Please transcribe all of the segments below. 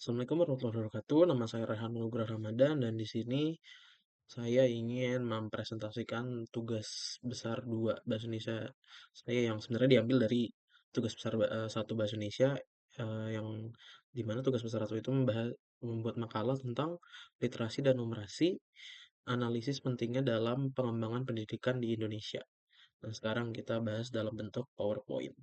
Assalamualaikum warahmatullahi wabarakatuh. Nama saya Rehan Nugraha Ramadan dan di sini saya ingin mempresentasikan tugas besar 2 bahasa Indonesia saya yang sebenarnya diambil dari tugas besar 1 bahasa Indonesia yang dimana tugas besar 1 itu membuat makalah tentang literasi dan numerasi, analisis pentingnya dalam pengembangan pendidikan di Indonesia. Nah, sekarang kita bahas dalam bentuk PowerPoint.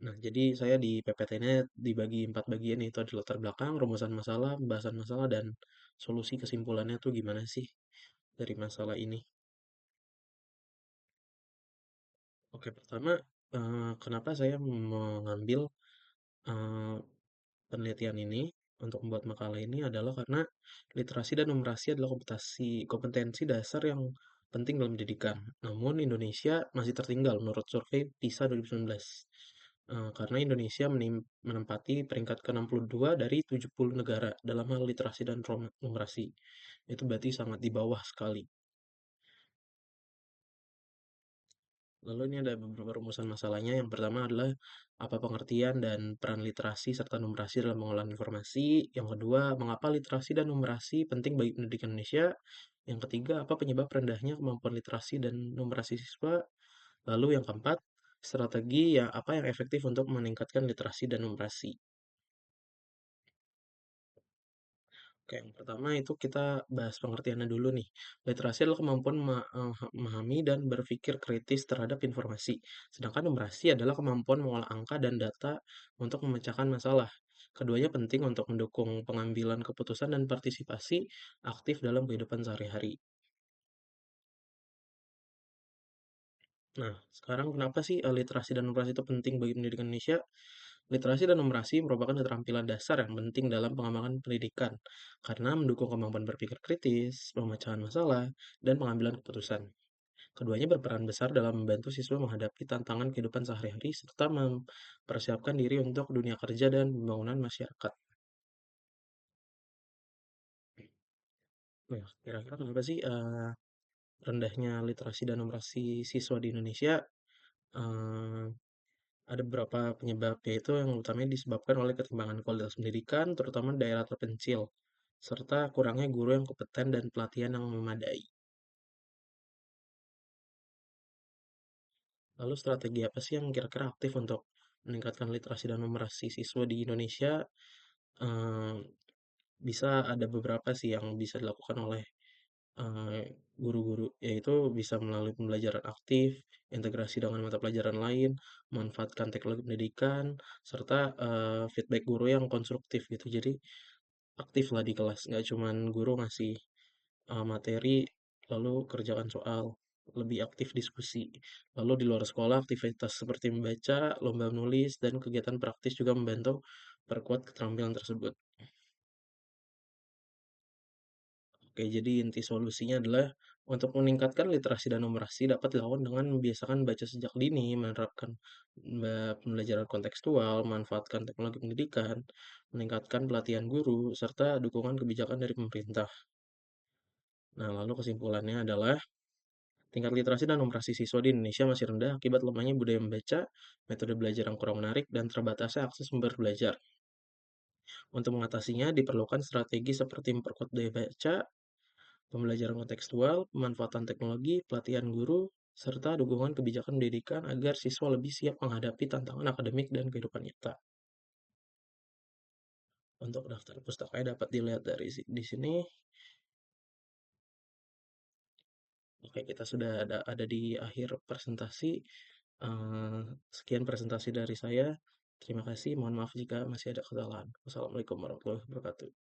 Nah, jadi saya di PPT-nya dibagi 4 bagian, yaitu ada latar belakang, rumusan masalah, pembahasan masalah, dan solusi kesimpulannya tuh gimana sih dari masalah ini. Oke, pertama, kenapa saya mengambil eh, penelitian ini untuk membuat makalah ini adalah karena literasi dan numerasi adalah kompetensi dasar yang penting dalam pendidikan. Namun Indonesia masih tertinggal menurut survei PISA 2019. Karena Indonesia menempati peringkat ke-62 dari 70 negara dalam hal literasi dan numerasi. Itu berarti sangat di bawah sekali. Lalu ini ada beberapa rumusan masalahnya. Yang pertama adalah apa pengertian dan peran literasi serta numerasi dalam pengolahan informasi. Yang kedua, mengapa literasi dan numerasi penting bagi pendidikan Indonesia. Yang ketiga, apa penyebab rendahnya kemampuan literasi dan numerasi siswa. Lalu yang keempat, strategi yang apa yang efektif untuk meningkatkan literasi dan numerasi. Oke, yang pertama itu kita bahas pengertiannya dulu nih. Literasi adalah kemampuan memahami dan berpikir kritis terhadap informasi. Sedangkan numerasi adalah kemampuan mengolah angka dan data untuk memecahkan masalah. Keduanya penting untuk mendukung pengambilan keputusan dan partisipasi aktif dalam kehidupan sehari-hari. Nah, sekarang kenapa sih literasi dan numerasi itu penting bagi pendidikan Indonesia? Literasi dan numerasi merupakan keterampilan dasar yang penting dalam pengembangan pendidikan karena mendukung kemampuan berpikir kritis, pemecahan masalah, dan pengambilan keputusan. Keduanya berperan besar dalam membantu siswa menghadapi tantangan kehidupan sehari-hari serta mempersiapkan diri untuk dunia kerja dan pembangunan masyarakat. Nah, kira-kira kenapa sih rendahnya literasi dan numerasi siswa di Indonesia? Eh, Ada beberapa penyebab, yaitu yang utamanya disebabkan oleh ketimpangan kualitas pendidikan, terutama di daerah terpencil, serta kurangnya guru yang kompeten dan pelatihan yang memadai. Lalu strategi apa sih yang kira-kira aktif untuk meningkatkan literasi dan numerasi siswa di Indonesia? Eh, Bisa ada beberapa sih yang bisa dilakukan oleh eh, guru-guru, yaitu bisa melalui pembelajaran aktif, integrasi dengan mata pelajaran lain, memanfaatkan teknologi pendidikan, serta feedback guru yang konstruktif gitu. Jadi aktif lah di kelas, nggak cuman guru ngasih materi lalu kerjakan soal, lebih aktif diskusi. Lalu di luar sekolah aktivitas seperti membaca, lomba menulis, dan kegiatan praktis juga membantu perkuat keterampilan tersebut. Oke, jadi inti solusinya adalah untuk meningkatkan literasi dan numerasi dapat dilakukan dengan membiasakan baca sejak dini, menerapkan pembelajaran kontekstual, memanfaatkan teknologi pendidikan, meningkatkan pelatihan guru, serta dukungan kebijakan dari pemerintah. Nah, lalu kesimpulannya adalah tingkat literasi dan numerasi siswa di Indonesia masih rendah akibat lemahnya budaya membaca, metode belajar yang kurang menarik, dan terbatasnya akses sumber belajar. Untuk mengatasinya, diperlukan strategi seperti memperkuat budaya baca, pembelajaran kontekstual, pemanfaatan teknologi, pelatihan guru, serta dukungan kebijakan pendidikan agar siswa lebih siap menghadapi tantangan akademik dan kehidupan nyata. Untuk daftar pustakanya dapat dilihat di sini. Oke, kita sudah ada di akhir presentasi. Eh, Sekian presentasi dari saya. Terima kasih. Mohon maaf jika masih ada kesalahan. Wassalamualaikum warahmatullahi wabarakatuh.